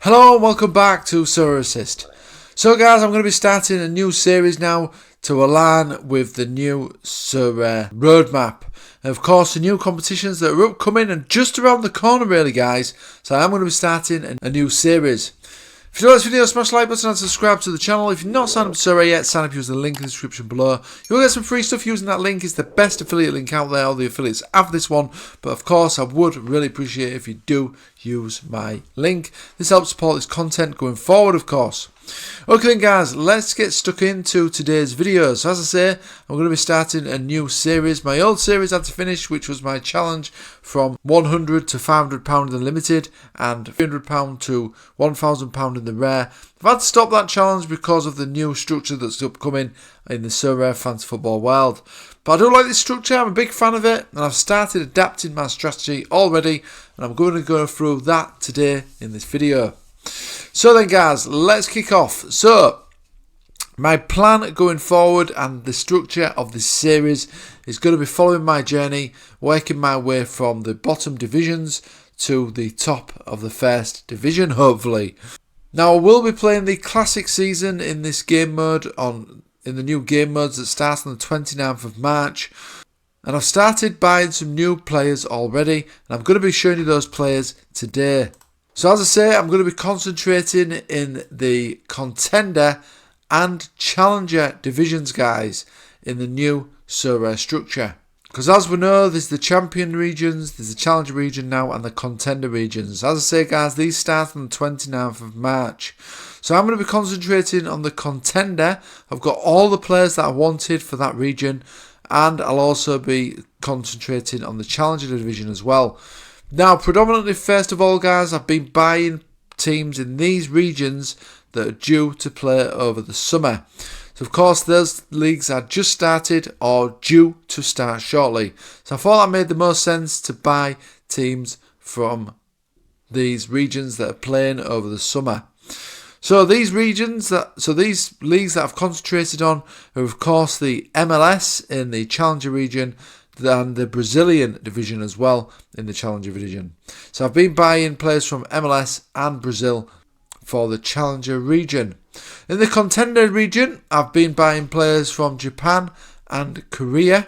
Hello and welcome back to Sorare Assist. So guys, I'm going to be starting a new series now to align with the new Sorare roadmap. And of course the new competitions that are upcoming and just around the corner really guys. So I'm going to be starting a new series. If you like this video, smash the like button and subscribe to the channel. If you're not signed up to Sorare yet, sign up using the link in the description below. You'll get some free stuff using that link. It's the best affiliate link out there. All the affiliates have this one. But of course, I would really appreciate it if you do use my link. This helps support this content going forward, of course. Okay then guys, let's get stuck into today's video. So as I say, I'm going to be starting a new series. My old series had to finish, which was my challenge from £100 to £500 in the limited and £300 to £1,000 in the rare. I've had to stop that challenge because of the new structure that's upcoming in the Sorare Fantasy Football world. But I do like this structure, I'm a big fan of it, and I've started adapting my strategy already, and I'm going to go through that today in this video. So then guys, let's kick off. So, my plan going forward and the structure of this series is going to be following my journey, working my way from the bottom divisions to the top of the first division, hopefully. Now, I will be playing the classic season in this game mode in the new game modes that start on the 29th of March. And I've started buying some new players already, and I'm going to be showing you those players today. So as I say, I'm going to be concentrating in the Contender and Challenger divisions, guys, in the new Sorare structure. Because as we know, there's the Champion regions, there's the Challenger region now, and the Contender regions. As I say, guys, these start on the 29th of March. So I'm going to be concentrating on the Contender. I've got all the players that I wanted for that region, and I'll also be concentrating on the Challenger division as well. Now, predominantly, first of all, guys, I've been buying teams in these regions that are due to play over the summer. So, of course, those leagues are just started or due to start shortly. So, I thought that made the most sense to buy teams from these regions that are playing over the summer. So, these leagues that I've concentrated on are, of course, the MLS in the Challenger region, and the Brazilian division as well in the Challenger division. So I've been buying players from MLS and Brazil for the Challenger region. In the Contender region, I've been buying players from Japan and Korea.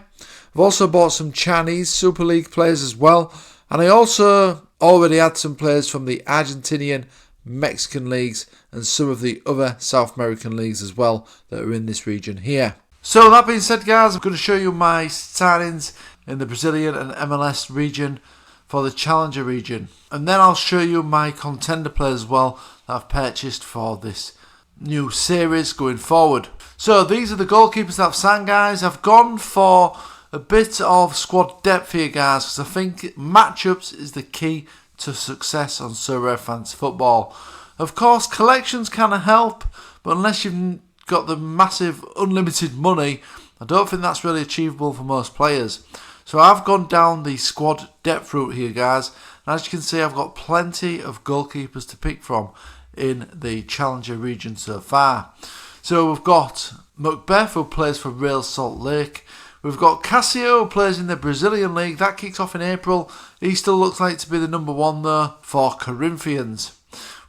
I've also bought some Chinese Super League players as well. And I also already had some players from the Argentinian, Mexican leagues and some of the other South American leagues as well that are in this region here. So that being said guys, I'm going to show you my signings in the Brazilian and MLS region for the Challenger region. And then I'll show you my Contender players as well that I've purchased for this new series going forward. So these are the goalkeepers that I've signed, guys. I've gone for a bit of squad depth here, guys, because I think matchups is the key to success on Sorare Fantasy Football. Of course, collections kind of help, but unless you've got the massive unlimited money, I don't think that's really achievable for most players. So I've gone down the squad depth route here, guys, and as you can see, I've got plenty of goalkeepers to pick from in the Challenger region so far. So we've got Macbeth, who plays for Real Salt Lake. We've got Casio, who plays in the Brazilian league. That kicks off in April. He still looks like to be the number one though for Corinthians.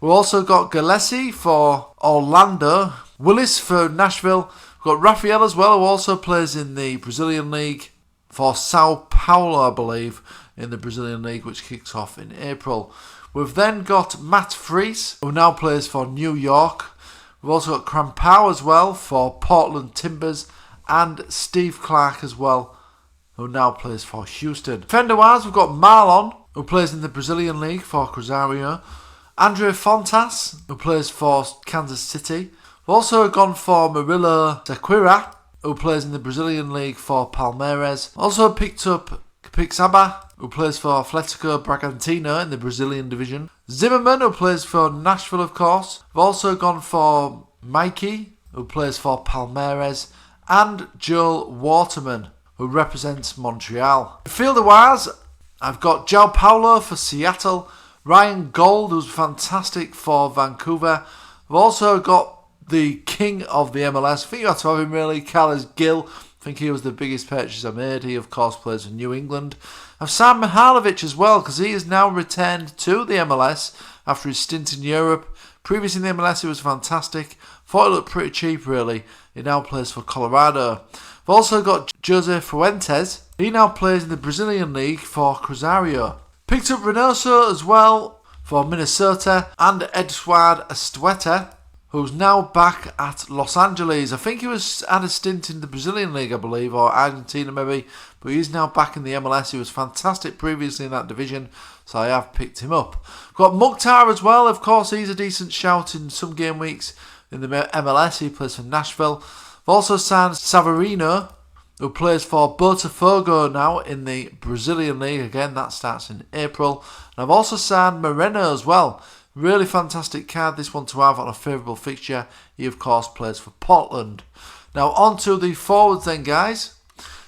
We've also got Gillespie for Orlando, Willis for Nashville. We've got Rafael as well, who also plays in the Brazilian league for Sao Paulo, I believe, in the Brazilian league, which kicks off in April. We've then got Matt Fries, who now plays for New York. We've also got Crampau as well for Portland Timbers, and Steve Clark as well, who now plays for Houston. Defender-wise, we've got Marlon, who plays in the Brazilian league for Cruzeiro. Andre Fontas, who plays for Kansas City. We've also gone for Murilo Sequeira, who plays in the Brazilian league for Palmeiras. Also picked up Pixaba, who plays for Atletico Bragantino in the Brazilian division. Zimmerman, who plays for Nashville, of course. We've also gone for Mikey, who plays for Palmeiras, and Joel Waterman, who represents Montreal. Fielder-wise, I've got João Paulo for Seattle, Ryan Gold, who's fantastic for Vancouver. I've also got the king of the MLS. I think you have to have him really, Carlos Gil. I think he was the biggest purchase I made. He, of course, plays for New England. I've signed Mihalovic as well, because he has now returned to the MLS after his stint in Europe. Previously in the MLS, he was fantastic. Thought he looked pretty cheap, really. He now plays for Colorado. We've also got Jose Fuentes. He now plays in the Brazilian League for Cruzeiro. Picked up Reynoso as well for Minnesota, and Eduardo Astueta, who's now back at Los Angeles. I think he had a stint in the Brazilian League, I believe, or Argentina maybe, but he's now back in the MLS. He was fantastic previously in that division, so I have picked him up. We've got Mukhtar as well. Of course, he's a decent shout in some game weeks in the MLS. He plays for Nashville. We've also signed Savarino, who plays for Botafogo now in the Brazilian League. Again, that starts in April. And I've also signed Moreno as well. Really fantastic card, this one to have on a favourable fixture. He, of course, plays for Portland. Now, on to the forwards then, guys.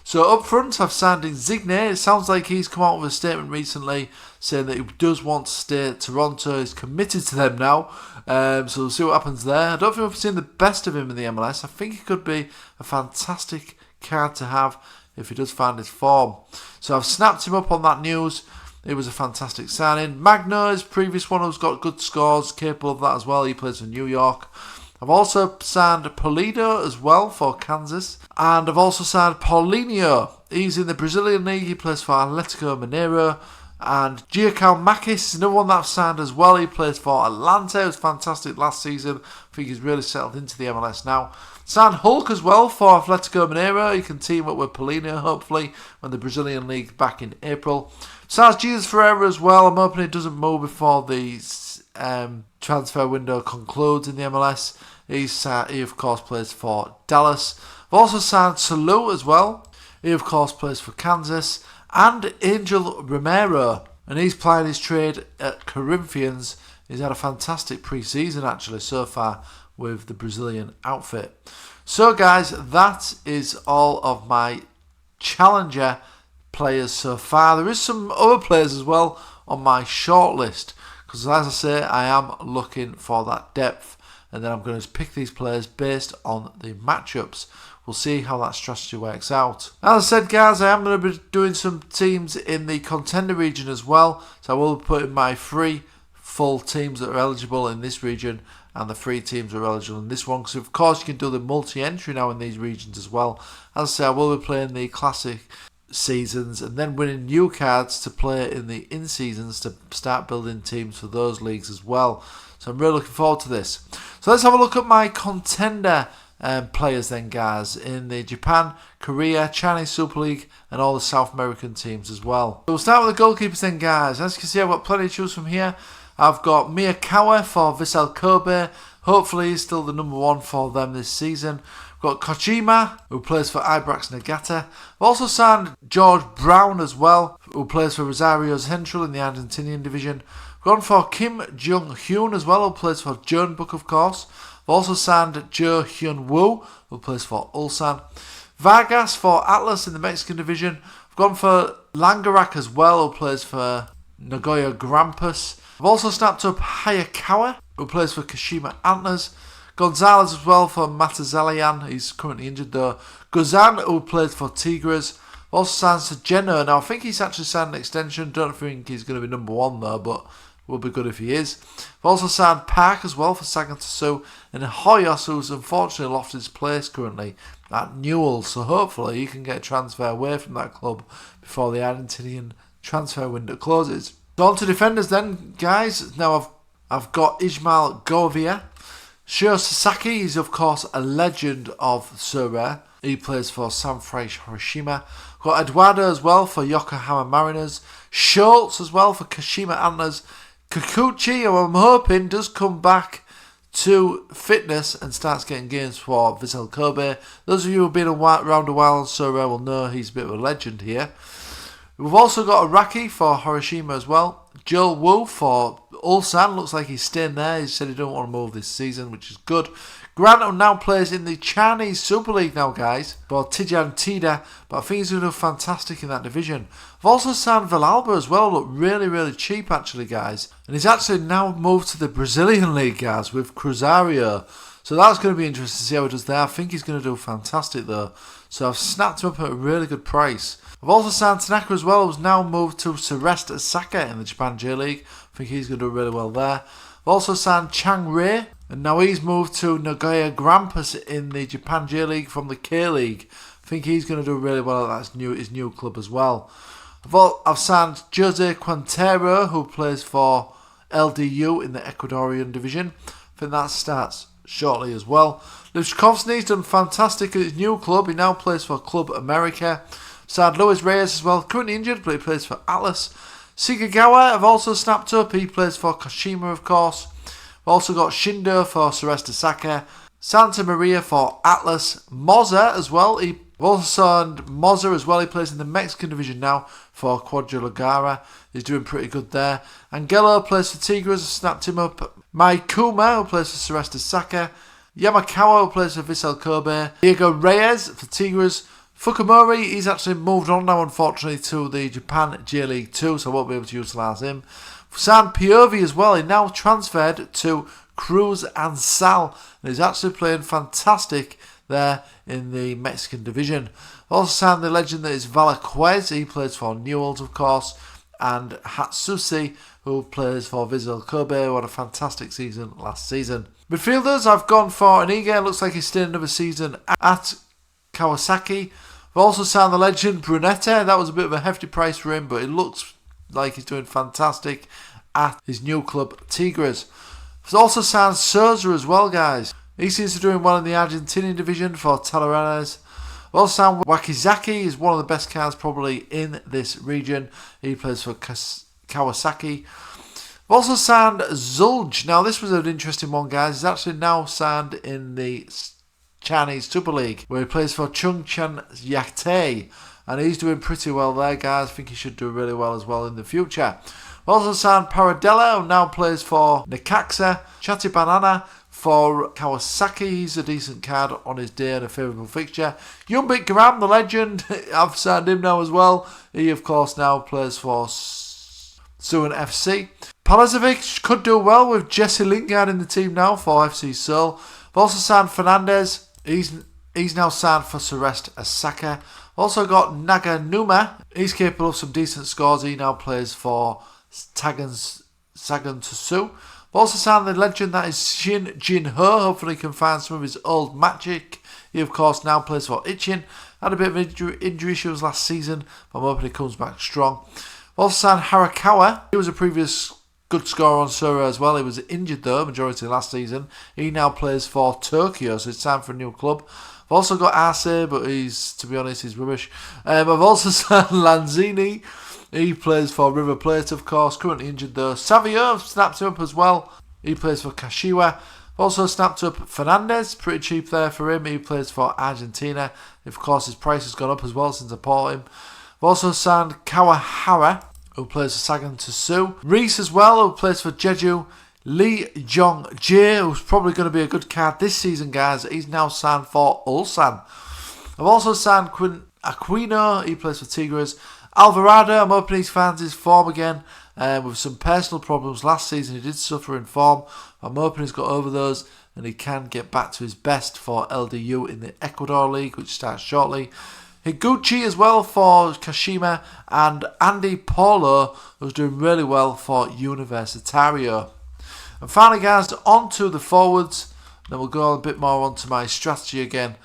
So, up front, I've signed Insigne. It sounds like he's come out with a statement recently saying that he does want to stay at Toronto. He's committed to them now. So, we'll see what happens there. I don't think we've seen the best of him in the MLS. I think he could be a fantastic card to have if he does find his form. So, I've snapped him up on that news. It was a fantastic signing. Magno is previous one who's got good scores, capable of that as well. He plays for New York. I've also signed Polido as well for Kansas. And I've also signed Paulinho. He's in the Brazilian League. He plays for Atletico Mineiro. And Giacomakis is another one that I've signed as well. He plays for Atlanta. He was fantastic last season. I think he's really settled into the MLS now. Signed Hulk as well for Atletico Mineiro. He can team up with Paulinho, hopefully, when the Brazilian League back in April. Signed Jesus Ferreira as well. I'm hoping he doesn't move before the transfer window concludes in the MLS. He, of course, plays for Dallas. I've also signed Salou as well. He, of course, plays for Kansas. And Angel Romero. And he's plying his trade at Corinthians. He's had a fantastic pre-season, actually, so far with the Brazilian outfit. So, guys, that is all of my Challenger players so far. There is some other players as well on my shortlist, because as I say, I am looking for that depth, and then I'm going to pick these players based on the matchups. We'll see how that strategy works out. As I said, guys, I am going to be doing some teams in the Contender region as well, so I will be putting my 3 full teams that are eligible in this region and the 3 teams that are eligible in this one, because of course you can do the multi-entry now in these regions as well. As I say, I will be playing the classic seasons and then winning new cards to play in the in-seasons to start building teams for those leagues as well. So I'm really looking forward to this. So let's have a look at my Contender players then, guys, in the Japan, Korea, Chinese Super League and all the South American teams as well. So we'll start with the goalkeepers then, guys. As you can see, I've got plenty to choose from here. I've got Miyakawa for Vissel Kobe. Hopefully he's still the number 1 for them this season. Got Kojima, who plays for Ibrox Niigata. I've also signed George Brown as well, who plays for Rosario Central in the Argentinian division. I've gone for Kim Jung-hyun as well, who plays for Jeonbuk, of course. I've also signed Jo Hyun-woo, who plays for Ulsan. Vargas for Atlas in the Mexican division. I've gone for Langerak as well, who plays for Nagoya Grampus. I've also snapped up Hayakawa, who plays for Kashima Antlers. Gonzalez as well for Matazalian. He's currently injured though. Guzan, who plays for Tigres. Also signed Sejeno. Now I think he's actually signed an extension. Don't think he's going to be number 1 though, but will be good if he is. I've also signed Park as well for Sagantasu. And Hoyos, who's unfortunately lost his place currently at Newell's. So hopefully he can get a transfer away from that club before the Argentinian transfer window closes. So on to defenders then, guys. Now I've got Ismail Govia. Sho Sasaki is of course a legend of Sorare. He plays for Sanfrecce Hiroshima. Got Eduardo as well for Yokohama Mariners. Schultz as well for Kashima Antlers. Kikuchi, who I'm hoping does come back to fitness and starts getting games for Vissel Kobe. Those of you who have been around a while on Sorare will know he's a bit of a legend here. We've also got Araki for Hiroshima as well. Joel Wu for Ulsan. Looks like he's staying there. He said he don't want to move this season, which is good. Granto now plays in the Chinese Super League now, guys, for Tijan Tida, but I think he's going to do fantastic in that division. I've also signed Villalba as well. Look really, really cheap, actually, guys. And he's actually now moved to the Brazilian League, guys, with Cruzeiro. So that's going to be interesting to see how he does there. I think he's going to do fantastic, though. So I've snapped him up at a really good price. I've also signed Tanaka as well, who's now moved to Sorare Osaka in the Japan J League I think he's going to do really well there. I've also signed Chang Rei, and now he's moved to Nagoya Grampus in the Japan J League from the K League. I think he's going to do really well at his new club as well. I've signed Jose Quintero, who plays for LDU in the Ecuadorian division. I think that starts shortly as well. Lushkovsky's done fantastic at his new club. He now plays for Club America. Signed Luis Reyes as well, currently injured, but he plays for Atlas. Sigagawa have also snapped up. He plays for Kashima, of course. We've also got Shindo for Sorare Saka. Santa Maria for Atlas. Moza as well. We've also signed Moza as well. He plays in the Mexican division now for Guadalajara. He's doing pretty good there. Angelo plays for Tigres. Snapped him up. Maikuma, who plays for Sorare Saka. Yamakawa, who plays for Vissel Kobe. Diego Reyes for Tigres. Fukumori, he's actually moved on now, unfortunately, to the Japan J League 2, so I won't be able to utilise him. San Piovi as well, he now transferred to Cruz and Sal, and he's actually playing fantastic there in the Mexican division. Also signed the legend that is Valaquez, he plays for Newell's, of course, and Hatsusi, who plays for Vissel Kobe, who had a fantastic season last season. Midfielders, I've gone for Inigo, looks like he's staying another season at Kawasaki. We've also signed the legend Brunetta. That was a bit of a hefty price for him, but it looks like he's doing fantastic at his new club, Tigres. We've also signed Souza as well, guys. He seems to be doing well in the Argentinian division for Talleres. We've also signed Wakizaki. He's one of the best cards probably in this region. He plays for Kawasaki. We've also signed Zulj. Now, this was an interesting one, guys. He's actually now signed in the Chinese Super League, where he plays for Chungcheon Yate, and he's doing pretty well there, guys. I think he should do really well as well in the future. We also signed Paradella, who now plays for Necaxa. Chatty Banana for Kawasaki, he's a decent card on his day and a favourable fixture. Yumbit Graham, the legend, I've signed him now as well. He, of course, now plays for Suwon FC. Palazovic could do well with Jesse Lingard in the team now for FC Seoul. We've also signed Fernandez. He's now signed for Sorare Asaka. Also got Naganuma. He's capable of some decent scores. He now plays for Sagan Tosu. We've also signed the legend that is Shin Jin Ho. Hopefully he can find some of his old magic. He of course now plays for Ichin. Had a bit of injury issues last season, but I'm hoping he comes back strong. We've also signed Harakawa. He was a previous good scorer on Sorare as well. He was injured though, majority of last season. He now plays for Tokyo, so it's time for a new club. I've also got Arce, but to be honest, he's rubbish. I've also signed Lanzini. He plays for River Plate, of course, currently injured though. Savio snapped him up as well. He plays for Kashiwa. I've also snapped up Fernandez, pretty cheap there for him. He plays for Argentina. Of course, his price has gone up as well since I bought him. I've also signed Kawahara, who plays for Sagan Tosu. Reese as well, who plays for Jeju. Lee Jong-jae, who's probably going to be a good card this season, guys. He's now signed for Ulsan. I've also signed Aquino. He plays for Tigres. Alvarado, I'm hoping he finds his form again. With some personal problems last season, he did suffer in form. I'm hoping he's got over those and he can get back to his best for LDU in the Ecuador League, which starts shortly. Higuchi as well for Kashima, and Andy Paulo, who's doing really well for Universitario. And finally, guys, on to the forwards. Then we'll go a bit more onto my strategy again.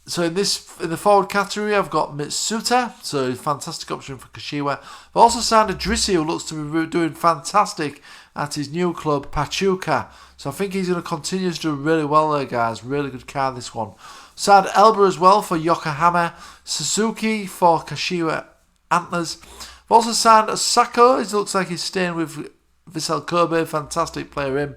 So in the forward category, I've got Mitsuta, so a fantastic option for Kashiwa. I've also signed Adrissi, who looks to be doing fantastic at his new club, Pachuca. So I think he's going to continue to do really well there, guys. Really good card, this one. Signed Elba as well for Yokohama. Suzuki for Kashiwa Antlers. I've also signed Sako. It looks like he's staying with Vissel Kobe. Fantastic player him.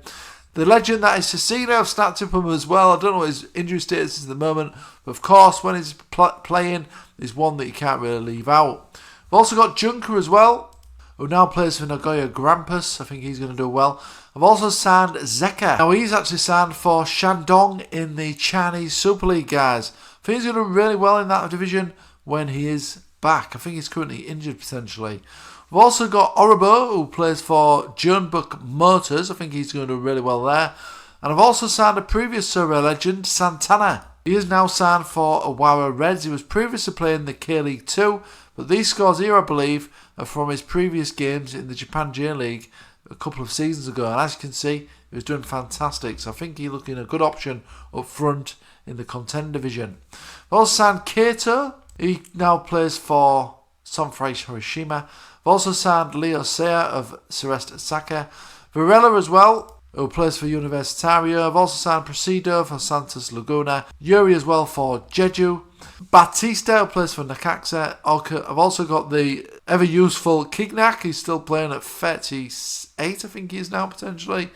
The legend that is Cecina, I've snapped up him as well. I don't know what his injury status is at the moment. But of course, when he's playing, he's one that you can't really leave out. I've also got Junker as well, who now plays for Nagoya Grampus. I think he's going to do well. I've also signed Zeka. Now, he's actually signed for Shandong in the Chinese Super League, guys. I think he's going to do really well in that division when he is back. I think he's currently injured, potentially. We've also got Orobo, who plays for Jeonbuk Motors. I think he's going to do really well there. And I've also signed a previous Sorare legend, Santana. He is now signed for Awawa Reds. He was previously playing the K-League 2, but these scores here, I believe, are from his previous games in the Japan J League a couple of seasons ago, and as you can see, he was doing fantastic. So I think he's looking a good option up front in the Contender division. I've also signed Kato. He now plays for Sanfrecce Hiroshima. I've also signed Leo Seya of Sorare Assist. Varela as well, who plays for Universitario. I've also signed Presido for Santos Laguna. Yuri as well for Jeju. Batista, who plays for Necaxa. I've also got the ever useful Kignac. He's still playing at 38, I think he is now, potentially.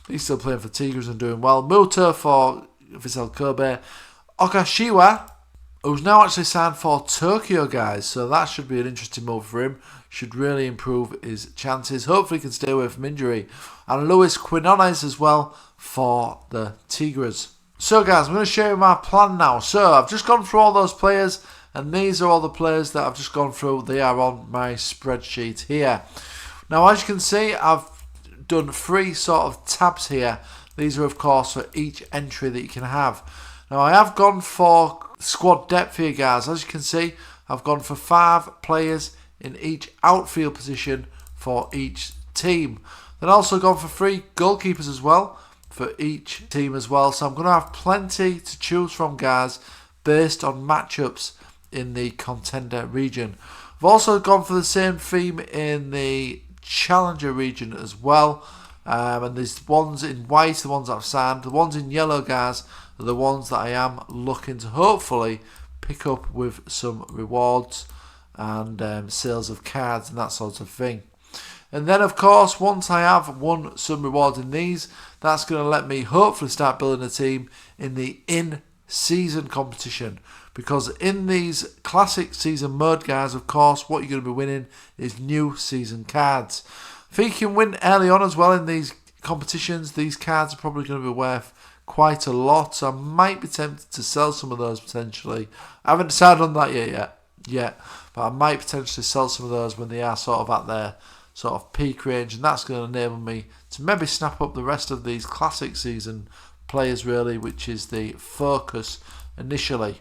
He's still playing for Tigres and doing well. Muto for Vissel Kobe. Okashiwa, who's now actually signed for Tokyo, guys. So that should be an interesting move for him. Should really improve his chances. Hopefully he can stay away from injury. And Luis Quinones as well for the Tigres. So guys, I'm going to show you my plan now. So I've just gone through all those players, and these are all the players that I've just gone through. They are on my spreadsheet here. Now as you can see, I've done 3 sort of tabs here. These are of course for each entry that you can have. Now I have gone for squad depth here, guys. As you can see, I've gone for 5 players in each outfield position for each team. Then also gone for 3 goalkeepers as well for each team as well. So I'm going to have plenty to choose from, guys, based on matchups in the Contender region. I've also gone for the same theme in the Challenger region as well. And there's ones in white, the ones that I've signed. The ones in yellow, guys, are the ones that I am looking to hopefully pick up with some rewards and sales of cards and that sort of thing. And then of course, once I have won some rewards in these, that's going to let me hopefully start building a team in the in-season competition. Because in these classic season mode, guys, of course, what you're going to be winning is new season cards. I think you can win early on as well in these competitions. These cards are probably going to be worth quite a lot, so I might be tempted to sell some of those potentially. I haven't decided on that yet, but I might potentially sell some of those when they are sort of at their sort of peak range, and that's going to enable me to maybe snap up the rest of these classic season players really, which is the focus initially.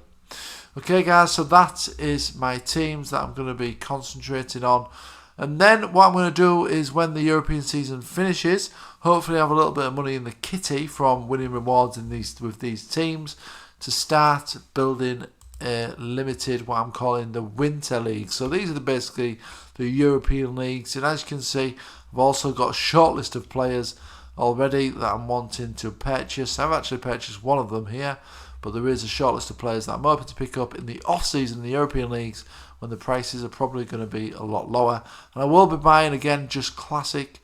Okay guys, so that is my teams that I'm going to be concentrating on. And then what I'm going to do is when the European season finishes, hopefully have a little bit of money in the kitty from winning rewards in these with these teams to start building a limited, what I'm calling the Winter League. So these are basically the European leagues, and as you can see, I've also got a short list of players already that I'm wanting to purchase. I've actually purchased one of them here, but there is a short list of players that I'm hoping to pick up in the off-season in the European leagues when the prices are probably going to be a lot lower. And I will be buying again just classic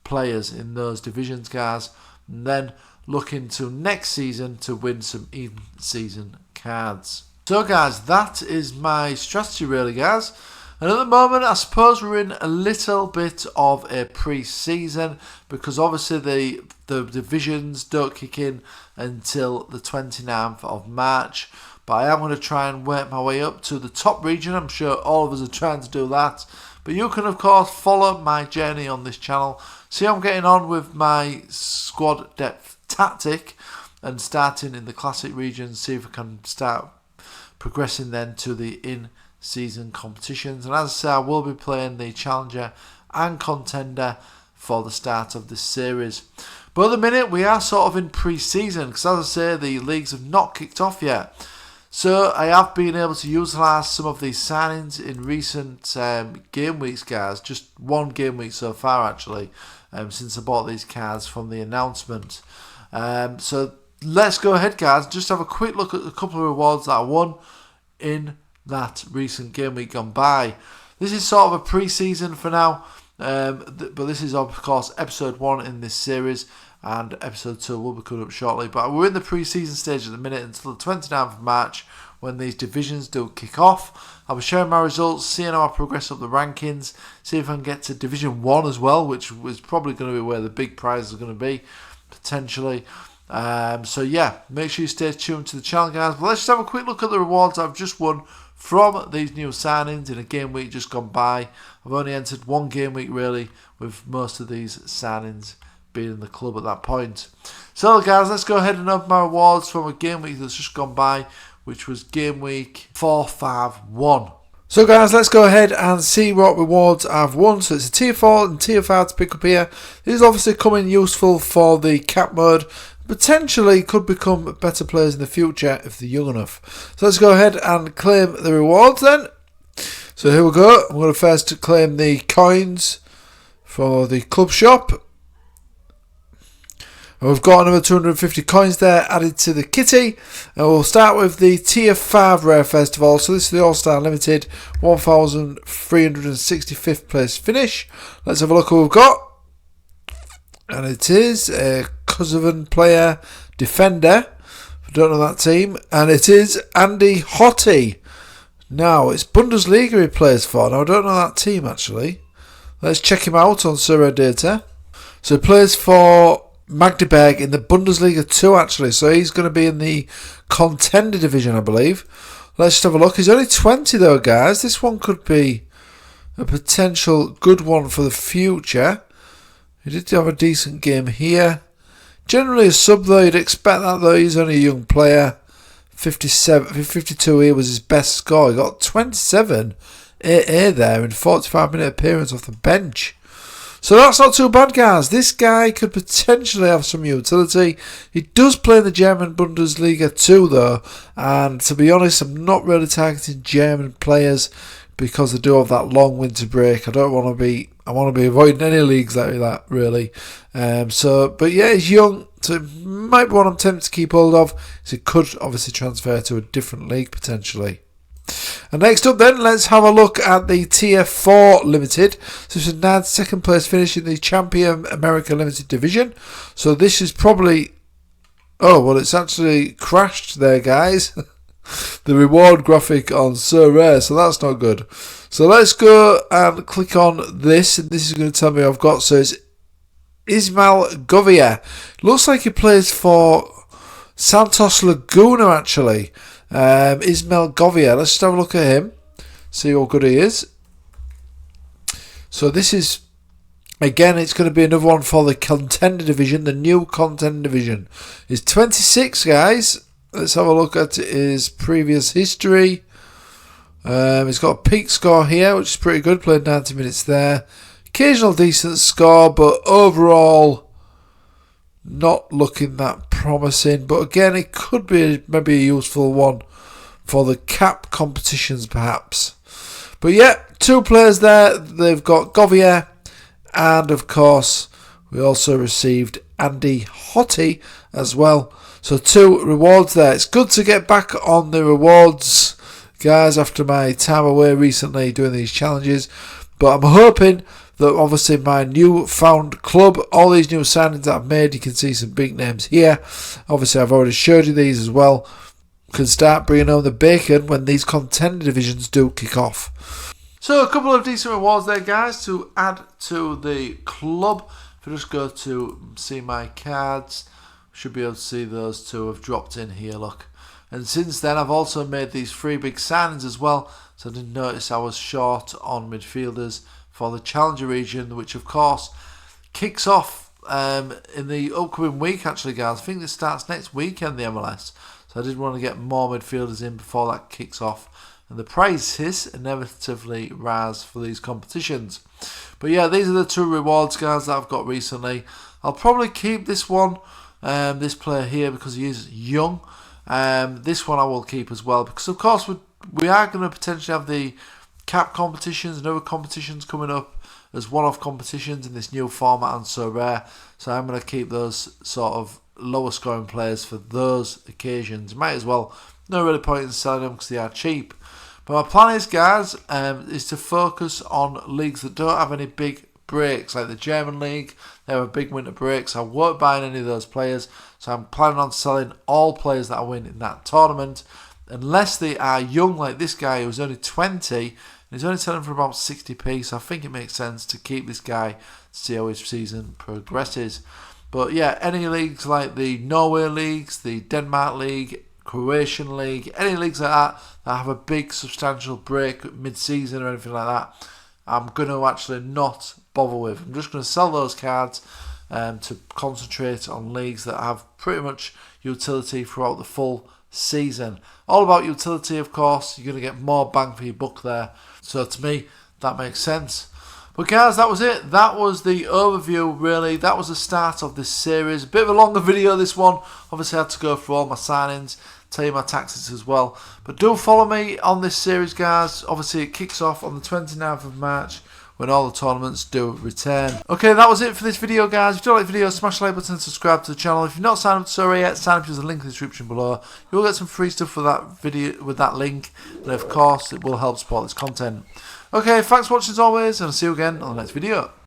players in those divisions, guys, and then looking to next season to win some in-season cards. So guys, that is my strategy really, guys. And at the moment, I suppose we're in a little bit of a pre-season because obviously the divisions don't kick in until the 29th of March. But I am going to try and work my way up to the top region. I'm sure all of us are trying to do that. But you can, of course, follow my journey on this channel. See how I'm getting on with my squad depth tactic and starting in the classic region. See if I can start progressing then to the in-season competitions. And as I say, I will be playing the Challenger and Contender for the start of this series. But at the minute, we are sort of in pre-season because, as I say, the leagues have not kicked off yet. So I have been able to utilise some of these signings in recent game weeks, guys. Just one game week so far, actually, since I bought these cards from the announcement. So let's go ahead, guys. Just have a quick look at a couple of rewards that I won in that recent game week gone by. This is sort of a pre-season for now, but this is of course episode 1 in this series, and episode 2 will be coming up shortly. But we're in the pre-season stage at the minute until the 29th of March when these divisions do kick off. I'll be sharing my results, seeing how I progress up the rankings, see if I can get to Division 1 as well, which is probably going to be where the big prizes are going to be, potentially. So yeah, make sure you stay tuned to the channel, guys. But let's just have a quick look at the rewards I've just won from these new signings in a game week just gone by. I've only entered one game week really, with most of these signings being in the club at that point. So guys, let's go ahead and open my rewards from a game week that's just gone by, which was game week 451. So guys, let's go ahead and see what rewards I've won. So it's a tier 4 and tier 5 to pick up here. These obviously come in useful for the cap mode. Potentially could become better players in the future if they're young enough. So let's go ahead and claim the rewards then. So here we go. I'm going to first claim the coins for the club shop. And we've got another 250 coins there added to the kitty. And we'll start with the tier 5 rare first of all. So this is the All-Star Limited 1365th place finish. Let's have a look who we've got. And it is a Kosovan player defender. I don't know that team. And it is Andy Hottie. Now, it's Bundesliga he plays for. Now, I don't know that team actually. Let's check him out on Sorare data. So he plays for Magdeburg in the Bundesliga 2 actually. So he's going to be in the Contender division, I believe. Let's just have a look. He's only 20 though, guys. This one could be a potential good one for the future. He did have a decent game here. Generally a sub though, you'd expect that though. He's only a young player. 52 here was his best score. He got 27 AA there in 45-minute appearance off the bench. So that's not too bad, guys. This guy could potentially have some utility. He does play in the German Bundesliga too though. And to be honest, I'm not really targeting German players because they do have that long winter break. I want to be avoiding any leagues like that, really. But yeah, he's young, so it might be one I'm tempted to keep hold of. So he could obviously transfer to a different league potentially. And next up then, let's have a look at the Tier 4 Limited. So this is Nad's second place finish in the Champion America Limited Division. So this is probably... Oh, well, it's actually crashed there, guys. The reward graphic on Sorare, so that's not good. So let's go and click on this, and this is going to tell me I've got. So it's Ismail Govia. Looks like he plays for Santos Laguna actually. Ismail Govia. Let's just have a look at him, see how good he is. So this is, again, it's going to be another one for the Contender division. The new Contender division is 26, guys. Let's have a look at his previous history. He's got a peak score here, which is pretty good. Played 90 minutes there. Occasional decent score, but overall not looking that promising. But again, it could be maybe a useful one for the cap competitions, perhaps. But yeah, two players there. They've got Govia, and of course, we also received Andy Hottie as well. So two rewards there. It's good to get back on the rewards, guys, after my time away recently doing these challenges. But I'm hoping that obviously my newfound club, all these new signings that I've made, you can see some big names here. Obviously, I've already showed you these as well. Can start bringing home the bacon when these Contender divisions do kick off. So a couple of decent rewards there, guys, to add to the club. If I just go to see my cards, should be able to see those two have dropped in here, look. And since then, I've also made these 3 big signings as well. So I didn't notice I was short on midfielders for the Challenger region, which of course kicks off in the upcoming week, actually, guys. I think this starts next weekend, the MLS. So I did want to get more midfielders in before that kicks off. And the prices inevitably rise for these competitions. But yeah, these are the 2 rewards, guys, that I've got recently. I'll probably keep this one. This player here because he is young. This one I will keep as well because of course we are going to potentially have the cap competitions and other competitions coming up as one-off competitions in this new format on Sorare. So I'm going to keep those sort of lower scoring players for those occasions. Might as well. No really point in selling them because they are cheap. But my plan is, guys, is to focus on leagues that don't have any big breaks, like the German league. They have a big winter break, so I won't buy any of those players. So I'm planning on selling all players that I win in that tournament, unless they are young, like this guy who's only 20, and he's only selling for about 60p. So I think it makes sense to keep this guy to see how his season progresses. But yeah, any leagues like the Norway leagues, the Denmark league, Croatian league, any leagues like that have a big substantial break mid-season or anything like that, I'm going to actually not bother with. I'm just going to sell those cards to concentrate on leagues that have pretty much utility throughout the full season. All about utility, of course. You're going to get more bang for your buck there. So to me, that makes sense. But guys, that was it. That was the overview, really. That was the start of this series. A bit of a longer video, this one. Obviously, I had to go through all my signings, tell you my tactics as well. But do follow me on this series, guys. Obviously, it kicks off on the 29th of March when all the tournaments do return. Okay, that was it for this video, guys. If you like the video, smash the like button and subscribe to the channel. If you're not signed up to Sorare yet, sign up. There's a link in the description below. You'll get some free stuff with that video, with that link. And of course, it will help support this content. Okay, thanks for watching as always, and I'll see you again on the next video.